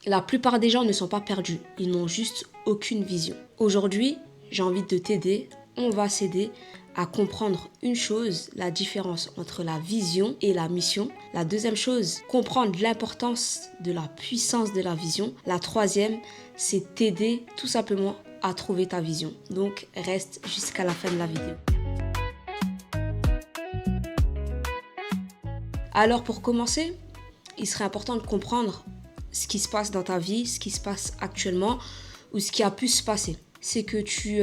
La plupart des gens ne sont pas perdus, ils n'ont juste aucune vision. Aujourd'hui, j'ai envie de t'aider, on va s'aider à comprendre une chose, la différence entre la vision et la mission. La deuxième chose, comprendre l'importance de la puissance de la vision. La troisième, c'est t'aider tout simplement à trouver ta vision. Donc, reste jusqu'à la fin de la vidéo. Alors, pour commencer, il serait important de comprendre ce qui se passe dans ta vie, ce qui se passe actuellement ou ce qui a pu se passer. C'est que tu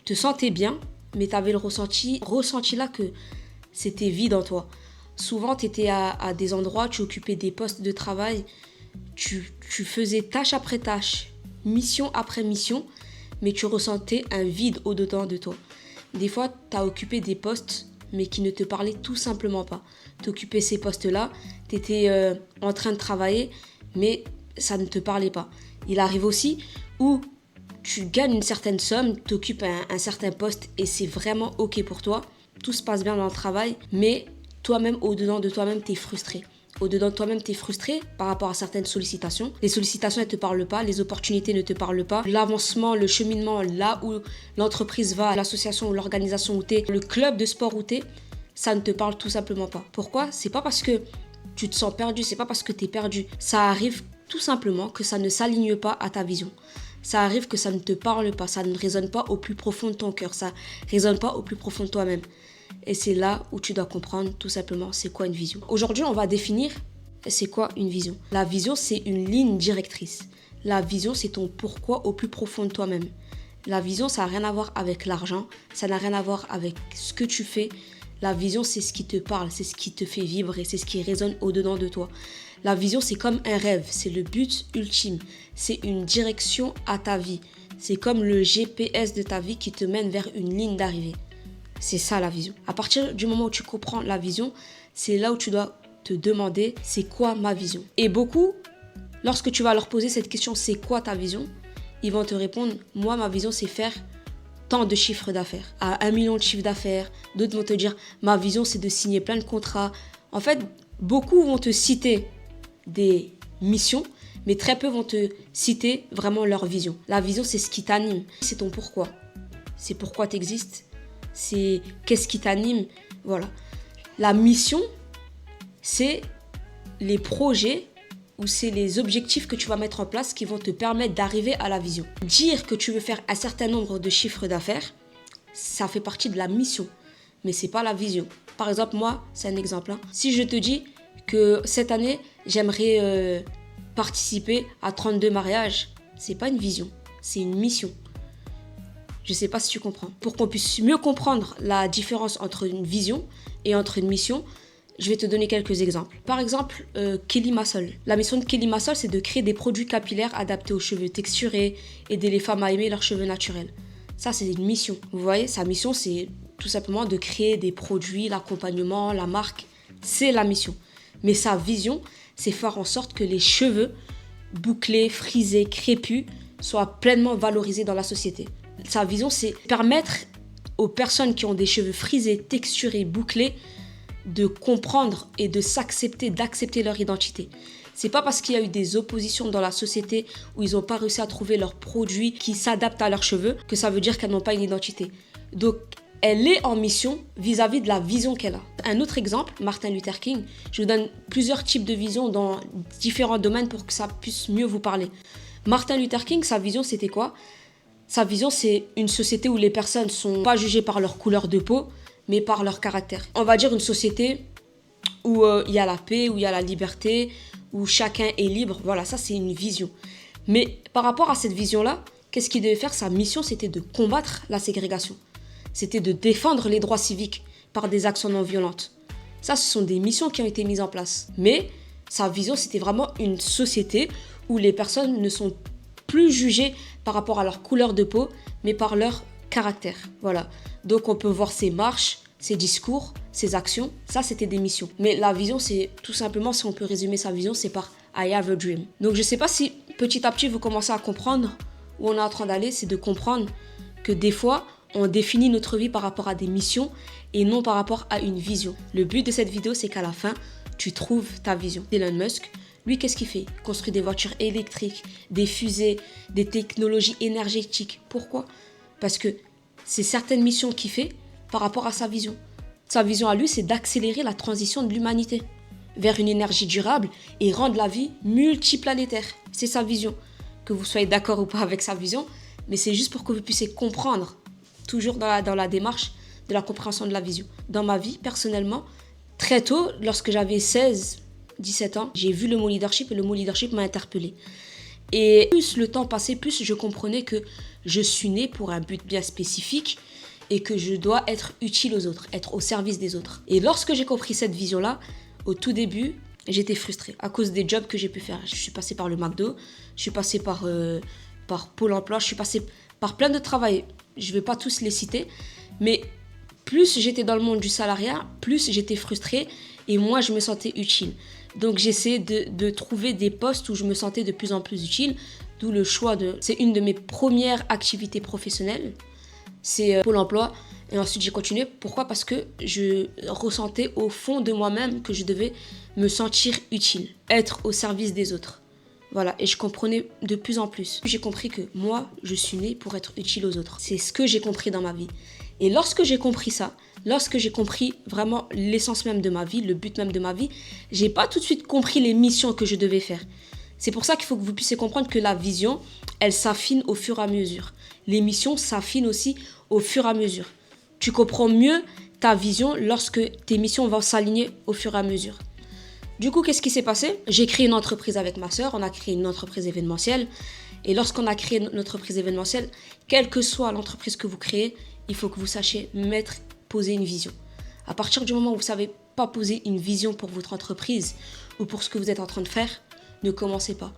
te sentais bien, mais tu avais le ressenti là que c'était vide en toi. Souvent, tu étais à des endroits, tu occupais des postes de travail, tu faisais tâche après tâche, mission après mission, mais tu ressentais un vide au-dedans de toi. Des fois, tu as occupé des postes, mais qui ne te parlaient tout simplement pas. Tu occupais ces postes-là, tu étais en train de travailler, mais ça ne te parlait pas. Il arrive aussi où tu gagnes une certaine somme, tu occupes un certain poste et c'est vraiment ok pour toi. Tout se passe bien dans le travail, mais toi-même, au-dedans de toi-même, tu es frustré. Au-dedans de toi-même, tu es frustré par rapport à certaines sollicitations. Les sollicitations, elles ne te parlent pas, les opportunités ne te parlent pas. L'avancement, le cheminement, là où l'entreprise va, l'association ou l'organisation où tu es, le club de sport où tu es, ça ne te parle tout simplement pas. Pourquoi ? C'est pas parce que tu te sens perdu, c'est pas parce que tu es perdu. Ça arrive tout simplement que ça ne s'aligne pas à ta vision. Ça arrive que ça ne te parle pas, ça ne résonne pas au plus profond de ton cœur, ça ne résonne pas au plus profond de toi-même. Et c'est là où tu dois comprendre tout simplement c'est quoi une vision. Aujourd'hui, on va définir c'est quoi une vision. La vision, c'est une ligne directrice. La vision, c'est ton pourquoi au plus profond de toi-même. La vision, ça n'a rien à voir avec l'argent, ça n'a rien à voir avec ce que tu fais. La vision, c'est ce qui te parle, c'est ce qui te fait vibrer, c'est ce qui résonne au-dedans de toi. La vision, c'est comme un rêve, c'est le but ultime, c'est une direction à ta vie. C'est comme le GPS de ta vie qui te mène vers une ligne d'arrivée. C'est ça la vision. À partir du moment où tu comprends la vision, c'est là où tu dois te demander c'est quoi ma vision. Et beaucoup, lorsque tu vas leur poser cette question c'est quoi ta vision, ils vont te répondre moi ma vision c'est faire tant de chiffres d'affaires, à 1 million de chiffres d'affaires. D'autres vont te dire ma vision c'est de signer plein de contrats. En fait, beaucoup vont te citer des missions, mais très peu vont te citer vraiment leur vision. La vision, c'est ce qui t'anime, c'est ton pourquoi. C'est pourquoi tu existes, c'est qu'est-ce qui t'anime, voilà. La mission, c'est les projets ou c'est les objectifs que tu vas mettre en place qui vont te permettre d'arriver à la vision. Dire que tu veux faire un certain nombre de chiffres d'affaires, ça fait partie de la mission, mais c'est pas la vision. Par exemple, moi, c'est un exemple. Si je te dis que cette année, j'aimerais participer à 32 mariages, c'est pas une vision, c'est une mission. Je sais pas si tu comprends. Pour qu'on puisse mieux comprendre la différence entre une vision et entre une mission, je vais te donner quelques exemples. Par exemple, Kelly Massol. La mission de Kelly Massol, c'est de créer des produits capillaires adaptés aux cheveux texturés, aider les femmes à aimer leurs cheveux naturels. Ça, c'est une mission. Vous voyez, sa mission, c'est tout simplement de créer des produits, l'accompagnement, la marque. C'est la mission. Mais sa vision, c'est faire en sorte que les cheveux bouclés, frisés, crépus soient pleinement valorisés dans la société. Sa vision, c'est permettre aux personnes qui ont des cheveux frisés, texturés, bouclés, de comprendre et de s'accepter, d'accepter leur identité. C'est pas parce qu'il y a eu des oppositions dans la société où ils n'ont pas réussi à trouver leurs produits qui s'adaptent à leurs cheveux que ça veut dire qu'elles n'ont pas une identité. Donc, elle est en mission vis-à-vis de la vision qu'elle a. Un autre exemple, Martin Luther King. Je vous donne plusieurs types de visions dans différents domaines pour que ça puisse mieux vous parler. Martin Luther King, sa vision, c'était quoi ? Sa vision, c'est une société où les personnes ne sont pas jugées par leur couleur de peau, mais par leur caractère. On va dire une société où il y a la paix, où il y a la liberté, où chacun est libre. Voilà, ça, c'est une vision. Mais par rapport à cette vision-là, qu'est-ce qu'il devait faire ? Sa mission, c'était de combattre la ségrégation. C'était de défendre les droits civiques par des actions non violentes. Ça, ce sont des missions qui ont été mises en place. Mais sa vision, c'était vraiment une société où les personnes ne sont plus jugées par rapport à leur couleur de peau, mais par leur caractère. Voilà. Donc, on peut voir ses marches, ses discours, ses actions. Ça, c'était des missions. Mais la vision, c'est tout simplement, si on peut résumer sa vision, c'est par I have a dream. Donc, je ne sais pas si petit à petit, vous commencez à comprendre où on est en train d'aller. C'est de comprendre que des fois, on définit notre vie par rapport à des missions et non par rapport à une vision. Le but de cette vidéo, c'est qu'à la fin, tu trouves ta vision. Elon Musk, Lui, qu'est-ce qu'il fait? Il construit des voitures électriques, des fusées, des technologies énergétiques. Pourquoi? Parce que c'est certaines missions qu'il fait par rapport à sa vision. Sa vision à lui, c'est d'accélérer la transition de l'humanité vers une énergie durable et rendre la vie multiplanétaire. C'est sa vision. Que vous soyez d'accord ou pas avec sa vision, mais c'est juste pour que vous puissiez comprendre, toujours dans la démarche de la compréhension de la vision. Dans ma vie, personnellement, très tôt, lorsque j'avais 17 ans, j'ai vu le mot leadership et le mot leadership m'a interpellée. Et plus le temps passait, plus je comprenais que je suis née pour un but bien spécifique et que je dois être utile aux autres, être au service des autres. Et lorsque j'ai compris cette vision-là, au tout début, j'étais frustrée à cause des jobs que j'ai pu faire. Je suis passée par le McDo, je suis passée par Pôle emploi, je suis passée par plein de travail. Je ne vais pas tous les citer, mais plus j'étais dans le monde du salariat, plus j'étais frustrée et moi je me sentais utile. Donc j'essaie de trouver des postes où je me sentais de plus en plus utile, d'où le choix C'est une de mes premières activités professionnelles, c'est Pôle emploi. Et ensuite j'ai continué. Pourquoi? Parce que je ressentais au fond de moi-même que je devais me sentir utile, être au service des autres. Voilà, et je comprenais de plus en plus. J'ai compris que moi, je suis née pour être utile aux autres. C'est ce que j'ai compris dans ma vie. Et lorsque j'ai compris ça, lorsque j'ai compris vraiment l'essence même de ma vie, le but même de ma vie, j'ai pas tout de suite compris les missions que je devais faire. C'est pour ça qu'il faut que vous puissiez comprendre que la vision, elle s'affine au fur et à mesure. Les missions s'affinent aussi au fur et à mesure. Tu comprends mieux ta vision lorsque tes missions vont s'aligner au fur et à mesure. Du coup, qu'est-ce qui s'est passé? J'ai créé une entreprise avec ma sœur, on a créé une entreprise événementielle. Et lorsqu'on a créé une entreprise événementielle, quelle que soit l'entreprise que vous créez, il faut que vous sachiez poser une vision. À partir du moment où vous ne savez pas poser une vision pour votre entreprise ou pour ce que vous êtes en train de faire, ne commencez pas.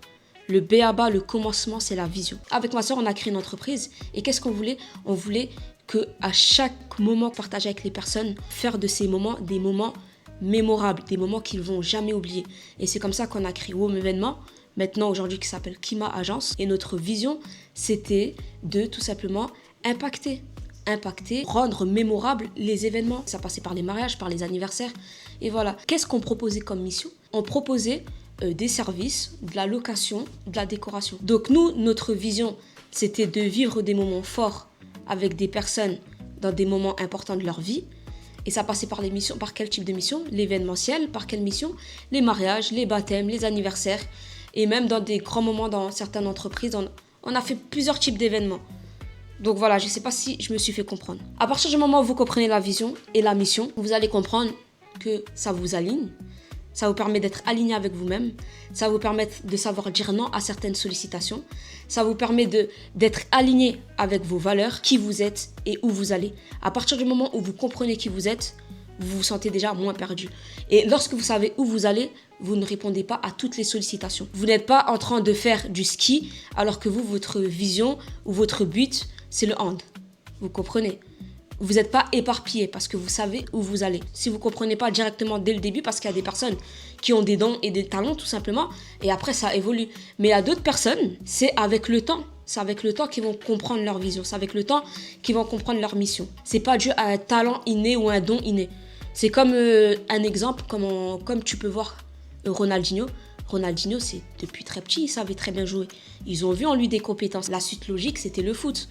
Le b.a.-ba, le commencement, c'est la vision. Avec ma sœur, on a créé une entreprise. Et qu'est-ce qu'on voulait? On voulait qu'à chaque moment partagé avec les personnes, faire de ces moments des moments mémorables, des moments qu'ils ne vont jamais oublier. Et c'est comme ça qu'on a créé WOM Événements, maintenant aujourd'hui qui s'appelle Kima Agence. Et notre vision, c'était de tout simplement impacter, rendre mémorables les événements. Ça passait par les mariages, par les anniversaires. Et voilà. Qu'est-ce qu'on proposait comme mission? On proposait des services, de la location, de la décoration. Donc nous, notre vision, c'était de vivre des moments forts avec des personnes dans des moments importants de leur vie. Et ça passait par les missions. Par quel type de mission? L'événementiel. Par quelle mission? Les mariages, les baptêmes, les anniversaires. Et même dans des grands moments dans certaines entreprises, on a fait plusieurs types d'événements. Donc voilà, je ne sais pas si je me suis fait comprendre. À partir du moment où vous comprenez la vision et la mission, vous allez comprendre que ça vous aligne. Ça vous permet d'être aligné avec vous-même. Ça vous permet de savoir dire non à certaines sollicitations. Ça vous permet d'être aligné avec vos valeurs, qui vous êtes et où vous allez. À partir du moment où vous comprenez qui vous êtes, vous vous sentez déjà moins perdu. Et lorsque vous savez où vous allez, vous ne répondez pas à toutes les sollicitations. Vous n'êtes pas en train de faire du ski alors que votre vision ou votre but, c'est le hand. Vous comprenez ? Vous n'êtes pas éparpillé parce que vous savez où vous allez. Si vous ne comprenez pas directement dès le début, parce qu'il y a des personnes qui ont des dons et des talents tout simplement, et après ça évolue. Mais il y a d'autres personnes, c'est avec le temps. C'est avec le temps qu'ils vont comprendre leur vision. C'est avec le temps qu'ils vont comprendre leur mission. C'est pas dû à un talent inné ou un don inné. C'est comme un exemple, comme tu peux voir Ronaldinho. Ronaldinho, c'est depuis très petit, il savait très bien jouer. Ils ont vu en lui des compétences. La suite logique, c'était le foot.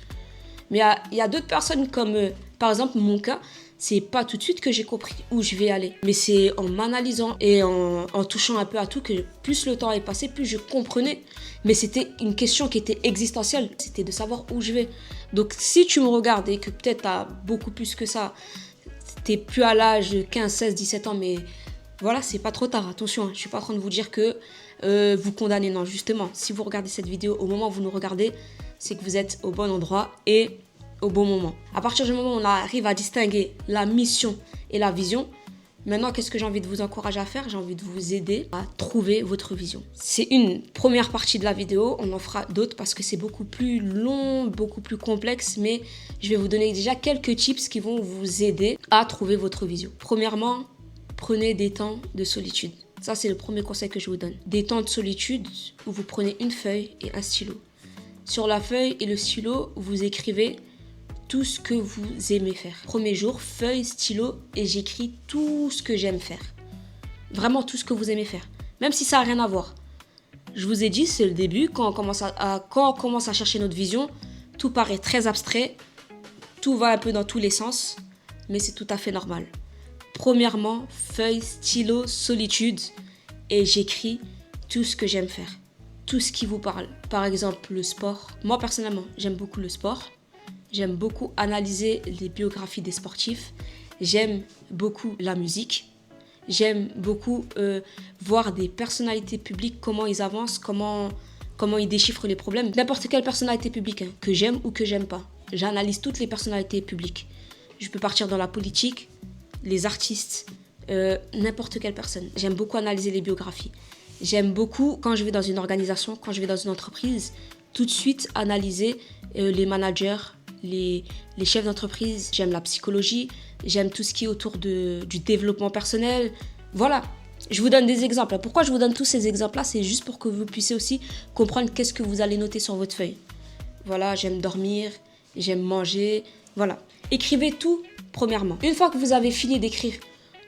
Mais il y a d'autres personnes comme, par exemple, mon cas, c'est pas tout de suite que j'ai compris où je vais aller. Mais c'est en m'analysant et en touchant un peu à tout que plus le temps est passé, plus je comprenais. Mais c'était une question qui était existentielle. C'était de savoir où je vais. Donc si tu me regardes et que peut-être tu as beaucoup plus que ça, t'es plus à l'âge de 15, 16, 17 ans, mais voilà, c'est pas trop tard. Attention, je suis pas en train de vous dire que vous condamnez. Non, justement, si vous regardez cette vidéo au moment où vous nous regardez, c'est que vous êtes au bon endroit et au bon moment. À partir du moment où on arrive à distinguer la mission et la vision, maintenant, qu'est-ce que j'ai envie de vous encourager à faire? J'ai envie de vous aider à trouver votre vision. C'est une première partie de la vidéo. On en fera d'autres parce que c'est beaucoup plus long, beaucoup plus complexe. Mais je vais vous donner déjà quelques tips qui vont vous aider à trouver votre vision. Premièrement, prenez des temps de solitude. Ça, c'est le premier conseil que je vous donne. Des temps de solitude où vous prenez une feuille et un stylo. Sur la feuille et le stylo, vous écrivez tout ce que vous aimez faire. Premier jour, feuille, stylo, et j'écris tout ce que j'aime faire. Vraiment tout ce que vous aimez faire. Même si ça n'a rien à voir. Je vous ai dit, c'est le début. Quand on commence à chercher notre vision, tout paraît très abstrait. Tout va un peu dans tous les sens. Mais c'est tout à fait normal. Premièrement, feuille, stylo, solitude. Et j'écris tout ce que j'aime faire. Tout ce qui vous parle. Par exemple, le sport. Moi, personnellement, j'aime beaucoup le sport. J'aime beaucoup analyser les biographies des sportifs. J'aime beaucoup la musique. J'aime beaucoup voir des personnalités publiques, comment ils avancent, comment ils déchiffrent les problèmes. N'importe quelle personnalité publique, hein, que j'aime ou que j'aime pas. J'analyse toutes les personnalités publiques. Je peux partir dans la politique, les artistes, n'importe quelle personne. J'aime beaucoup analyser les biographies. J'aime beaucoup, quand je vais dans une organisation, quand je vais dans une entreprise, tout de suite analyser les managers, les chefs d'entreprise. J'aime la psychologie, j'aime tout ce qui est autour du développement personnel. Voilà, je vous donne des exemples. Pourquoi je vous donne tous ces exemples-là? C'est juste pour que vous puissiez aussi comprendre qu'est-ce que vous allez noter sur votre feuille. Voilà, j'aime dormir, j'aime manger, voilà. Écrivez tout, premièrement. Une fois que vous avez fini d'écrire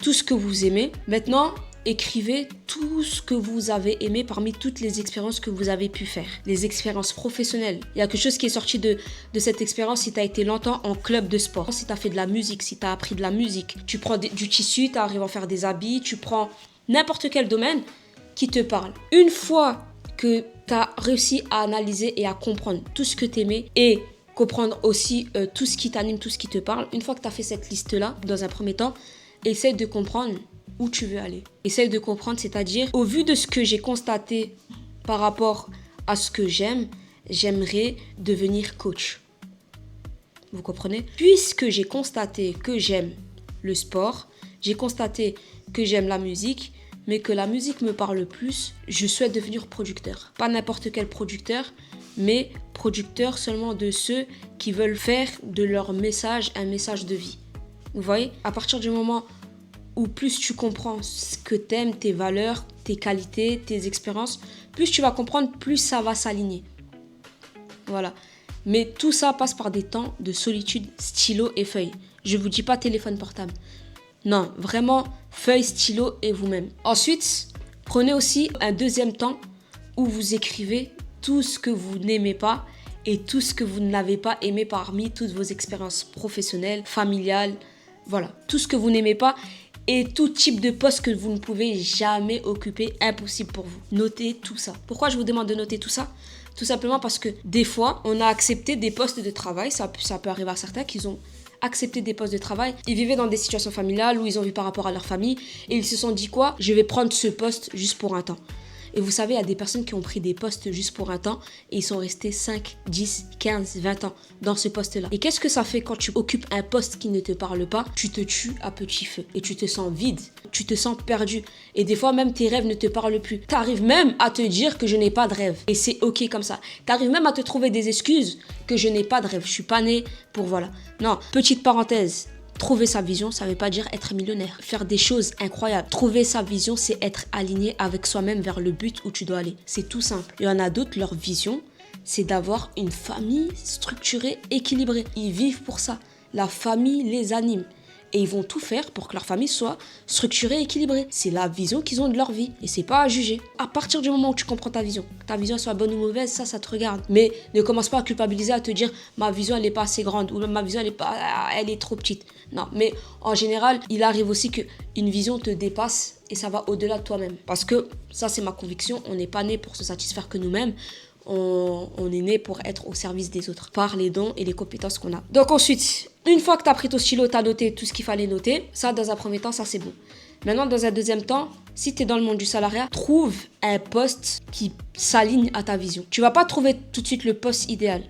tout ce que vous aimez, maintenant, écrivez tout ce que vous avez aimé parmi toutes les expériences que vous avez pu faire. Les expériences professionnelles. Il y a quelque chose qui est sorti de cette expérience si tu as été longtemps en club de sport. Si tu as fait de la musique, si tu as appris de la musique. Tu prends du tissu, tu arrives à faire des habits, tu prends n'importe quel domaine qui te parle. Une fois que tu as réussi à analyser et à comprendre tout ce que tu aimais et comprendre aussi tout ce qui t'anime, tout ce qui te parle, une fois que tu as fait cette liste-là, dans un premier temps, essaye de comprendre où tu veux aller. Essaye de comprendre, c'est-à-dire, au vu de ce que j'ai constaté par rapport à ce que j'aime, j'aimerais devenir coach. Vous comprenez? Puisque j'ai constaté que j'aime le sport, j'ai constaté que j'aime la musique, mais que la musique me parle plus, je souhaite devenir producteur. Pas n'importe quel producteur, mais producteur seulement de ceux qui veulent faire de leur message un message de vie. Vous voyez? À partir du moment où plus tu comprends ce que t'aimes, tes valeurs, tes qualités, tes expériences, plus tu vas comprendre, plus ça va s'aligner. Voilà. Mais tout ça passe par des temps de solitude, stylo et feuille. Je vous dis pas téléphone portable. Non, vraiment, feuille, stylo et vous-même. Ensuite, prenez aussi un deuxième temps où vous écrivez tout ce que vous n'aimez pas et tout ce que vous n'avez pas aimé parmi toutes vos expériences professionnelles, familiales. Voilà, tout ce que vous n'aimez pas et tout type de poste que vous ne pouvez jamais occuper, impossible pour vous. Notez tout ça. Pourquoi je vous demande de noter tout ça? Tout simplement parce que des fois, on a accepté des postes de travail, ça peut arriver à certains qu'ils ont accepté des postes de travail. Ils vivaient dans des situations familiales où ils ont vu par rapport à leur famille et ils se sont dit quoi? Je vais prendre ce poste juste pour un temps. Et vous savez, il y a des personnes qui ont pris des postes juste pour un temps et ils sont restés 5, 10, 15, 20 ans dans ce poste-là. Et qu'est-ce que ça fait quand tu occupes un poste qui ne te parle pas? Tu te tues à petit feu et tu te sens vide, tu te sens perdu. Et des fois, même tes rêves ne te parlent plus. Tu arrives même à te dire que je n'ai pas de rêve. Et c'est OK comme ça. Tu arrives même à te trouver des excuses que je n'ai pas de rêve. Je suis pas née pour voilà. Non, petite parenthèse. Trouver sa vision, ça ne veut pas dire être millionnaire. Faire des choses incroyables. Trouver sa vision, c'est être aligné avec soi-même vers le but où tu dois aller. C'est tout simple. Il y en a d'autres, leur vision, c'est d'avoir une famille structurée, équilibrée. Ils vivent pour ça. La famille les anime. Et ils vont tout faire pour que leur famille soit structurée et équilibrée. C'est la vision qu'ils ont de leur vie. Et c'est pas à juger. À partir du moment où tu comprends ta vision soit bonne ou mauvaise, ça te regarde. Mais ne commence pas à culpabiliser, à te dire ma vision elle n'est pas assez grande ou ma vision elle est trop petite. Non, mais en général, il arrive aussi qu'une vision te dépasse et ça va au-delà de toi-même. Parce que ça, c'est ma conviction, on n'est pas né pour se satisfaire que nous-mêmes. On est né pour être au service des autres par les dons et les compétences qu'on a. Donc ensuite, une fois que tu as pris ton stylo, tu as noté tout ce qu'il fallait noter. Ça, dans un premier temps, ça c'est bon. Maintenant, dans un deuxième temps, si tu es dans le monde du salariat, trouve un poste qui s'aligne à ta vision. Tu vas pas trouver tout de suite le poste idéal,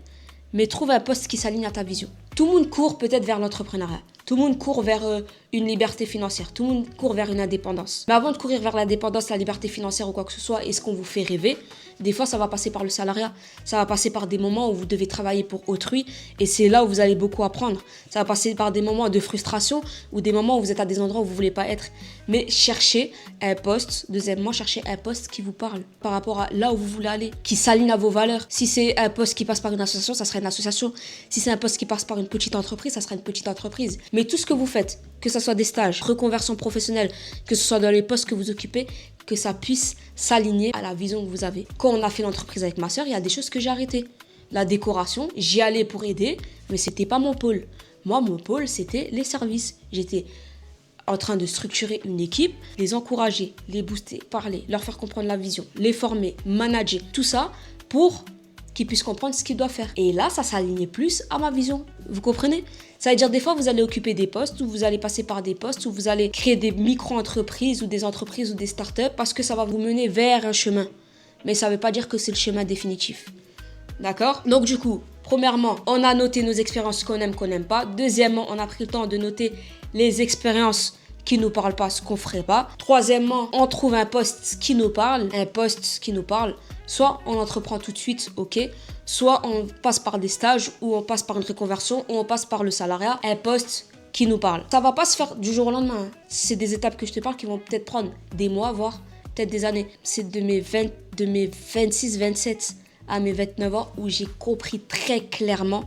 mais trouve un poste qui s'aligne à ta vision. Tout le monde court peut-être vers l'entrepreneuriat. Tout le monde court vers une liberté financière. Tout le monde court vers une indépendance. Mais avant de courir vers l'indépendance, la liberté financière ou quoi que ce soit, et ce qu'on vous fait rêver, des fois, ça va passer par le salariat. Ça va passer par des moments où vous devez travailler pour autrui. Et c'est là où vous allez beaucoup apprendre. Ça va passer par des moments de frustration ou des moments où vous êtes à des endroits où vous ne voulez pas être. Mais cherchez un poste. Deuxièmement, cherchez un poste qui vous parle par rapport à là où vous voulez aller, qui s'aligne à vos valeurs. Si c'est un poste qui passe par une association, ça serait une association. Si c'est un poste qui passe par une petite entreprise, ça sera une petite entreprise. Mais tout ce que vous faites, que ce soit des stages, reconversion professionnelle, que ce soit dans les postes que vous occupez, que ça puisse s'aligner à la vision que vous avez. Quand on a fait l'entreprise avec ma sœur, il y a des choses que j'ai arrêtées. La décoration, j'y allais pour aider, mais c'était pas mon pôle. Moi, mon pôle, c'était les services. J'étais en train de structurer une équipe, les encourager, les booster, parler, leur faire comprendre la vision, les former, manager, tout ça pour qu'ils puissent comprendre ce qu'ils doivent faire. Et là, ça s'alignait plus à ma vision. Vous comprenez? Ça veut dire des fois, vous allez occuper des postes ou vous allez passer par des postes ou vous allez créer des micro-entreprises ou des entreprises ou des startups parce que ça va vous mener vers un chemin. Mais ça ne veut pas dire que c'est le chemin définitif. D'accord? Donc du coup, premièrement, on a noté nos expériences qu'on n'aime pas. Deuxièmement, on a pris le temps de noter les expériences qui nous parlent pas, ce qu'on ferait pas. Troisièmement, on trouve un poste qui nous parle. Soit on entreprend tout de suite, ok. Soit on passe par des stages, ou on passe par une reconversion, ou on passe par le salariat. Un poste qui nous parle. Ça va pas se faire du jour au lendemain. Hein. C'est des étapes que je te parle qui vont peut-être prendre des mois, voire peut-être des années. C'est de mes 26, 27 à mes 29 ans où j'ai compris très clairement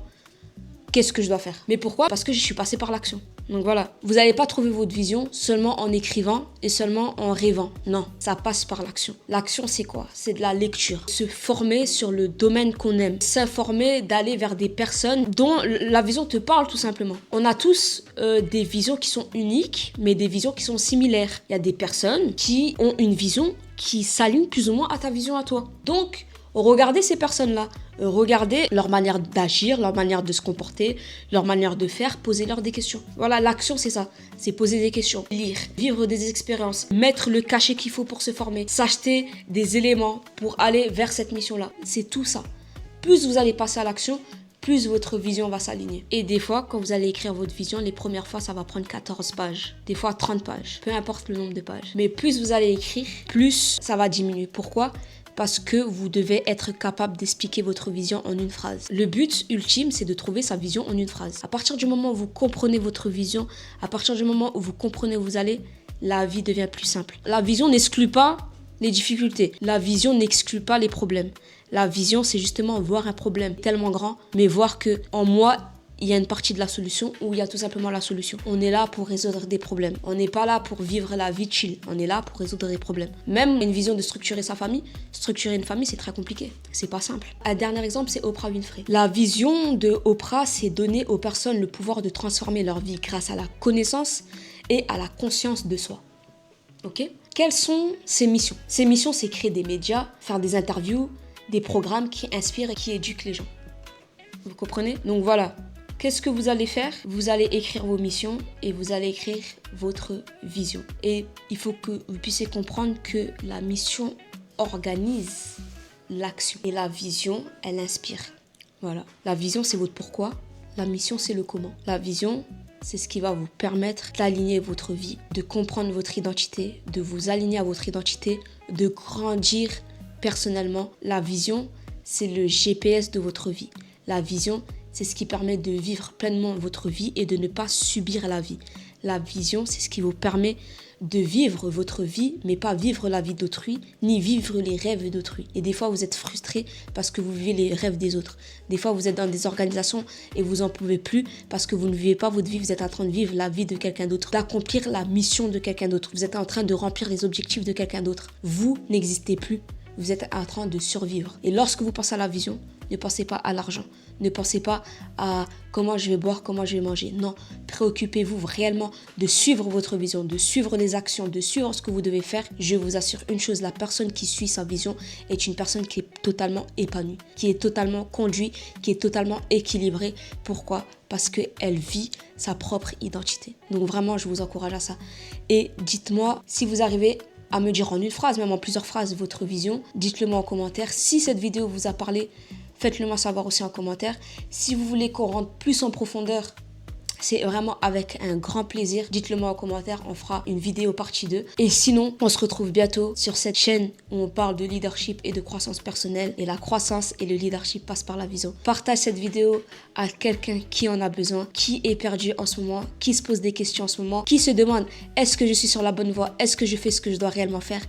qu'est-ce que je dois faire. Mais pourquoi? Parce que je suis passée par l'action. Donc voilà, vous n'allez pas trouver votre vision seulement en écrivant et seulement en rêvant. Non, ça passe par l'action. L'action, c'est quoi? C'est de la lecture. Se former sur le domaine qu'on aime. S'informer, d'aller vers des personnes dont la vision te parle tout simplement. On a tous des visions qui sont uniques, mais des visions qui sont similaires. Il y a des personnes qui ont une vision qui s'aligne plus ou moins à ta vision à toi. Donc, regardez ces personnes-là. Regardez leur manière d'agir, leur manière de se comporter, leur manière de faire, posez-leur des questions. Voilà, l'action, c'est ça. C'est poser des questions, lire, vivre des expériences, mettre le cachet qu'il faut pour se former, s'acheter des éléments pour aller vers cette mission-là. C'est tout ça. Plus vous allez passer à l'action, plus votre vision va s'aligner. Et des fois, quand vous allez écrire votre vision, les premières fois, ça va prendre 14 pages. Des fois, 30 pages. Peu importe le nombre de pages. Mais plus vous allez écrire, plus ça va diminuer. Pourquoi ? Parce que vous devez être capable d'expliquer votre vision en une phrase. Le but ultime, c'est de trouver sa vision en une phrase. À partir du moment où vous comprenez votre vision, à partir du moment où vous comprenez où vous allez, la vie devient plus simple. La vision n'exclut pas les difficultés. La vision n'exclut pas les problèmes. La vision, c'est justement voir un problème tellement grand, mais voir que en moi, il y a une partie de la solution ou il y a tout simplement la solution. On est là pour résoudre des problèmes. On n'est pas là pour vivre la vie chill. On est là pour résoudre des problèmes. Même une vision de structurer sa famille, structurer une famille, c'est très compliqué. C'est pas simple. Un dernier exemple, c'est Oprah Winfrey. La vision de Oprah, c'est donner aux personnes le pouvoir de transformer leur vie grâce à la connaissance et à la conscience de soi. Ok ? Quelles sont ses missions ? Ses missions, c'est créer des médias, faire des interviews, des programmes qui inspirent et qui éduquent les gens. Vous comprenez ? Donc voilà. Qu'est-ce que vous allez faire ? Vous allez écrire vos missions et vous allez écrire votre vision. Et il faut que vous puissiez comprendre que la mission organise l'action. Et la vision, elle inspire. Voilà. La vision, c'est votre pourquoi. La mission, c'est le comment. La vision, c'est ce qui va vous permettre d'aligner votre vie, de comprendre votre identité, de vous aligner à votre identité, de grandir personnellement. La vision, c'est le GPS de votre vie. La vision, c'est ce qui permet de vivre pleinement votre vie et de ne pas subir la vie. La vision, c'est ce qui vous permet de vivre votre vie, mais pas vivre la vie d'autrui, ni vivre les rêves d'autrui. Et des fois, vous êtes frustré parce que vous vivez les rêves des autres. Des fois, vous êtes dans des organisations et vous n'en pouvez plus parce que vous ne vivez pas votre vie, vous êtes en train de vivre la vie de quelqu'un d'autre, d'accomplir la mission de quelqu'un d'autre. Vous êtes en train de remplir les objectifs de quelqu'un d'autre. Vous n'existez plus. Vous êtes en train de survivre. Et lorsque vous pensez à la vision, ne pensez pas à l'argent. Ne pensez pas à comment je vais boire, comment je vais manger. Non, préoccupez-vous réellement de suivre votre vision, de suivre les actions, de suivre ce que vous devez faire. Je vous assure une chose, la personne qui suit sa vision est une personne qui est totalement épanouie, qui est totalement conduite, qui est totalement équilibrée. Pourquoi ? Parce qu'elle vit sa propre identité. Donc vraiment, je vous encourage à ça. Et dites-moi si vous arrivez à me dire en une phrase, même en plusieurs phrases, votre vision. Dites-le moi en commentaire. Si cette vidéo vous a parlé, faites-le moi savoir aussi en commentaire. Si vous voulez qu'on rentre plus en profondeur, c'est vraiment avec un grand plaisir. Dites-le moi en commentaire, on fera une vidéo partie 2. Et sinon, on se retrouve bientôt sur cette chaîne où on parle de leadership et de croissance personnelle. Et la croissance et le leadership passent par la vision. Partage cette vidéo à quelqu'un qui en a besoin, qui est perdu en ce moment, qui se pose des questions en ce moment, qui se demande est-ce que je suis sur la bonne voie, est-ce que je fais ce que je dois réellement faire.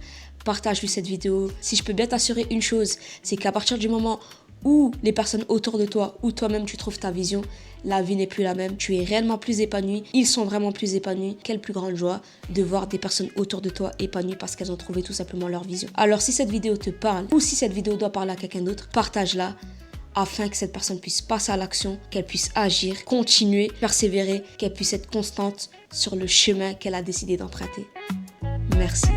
Partage-lui cette vidéo. Si je peux bien t'assurer une chose, c'est qu'à partir du moment ou les personnes autour de toi, ou toi-même tu trouves ta vision, la vie n'est plus la même. Tu es réellement plus épanoui. Ils sont vraiment plus épanouis. Quelle plus grande joie de voir des personnes autour de toi épanouies parce qu'elles ont trouvé tout simplement leur vision. Alors si cette vidéo te parle ou si cette vidéo doit parler à quelqu'un d'autre, partage-la afin que cette personne puisse passer à l'action, qu'elle puisse agir, continuer, persévérer, qu'elle puisse être constante sur le chemin qu'elle a décidé d'emprunter. Merci.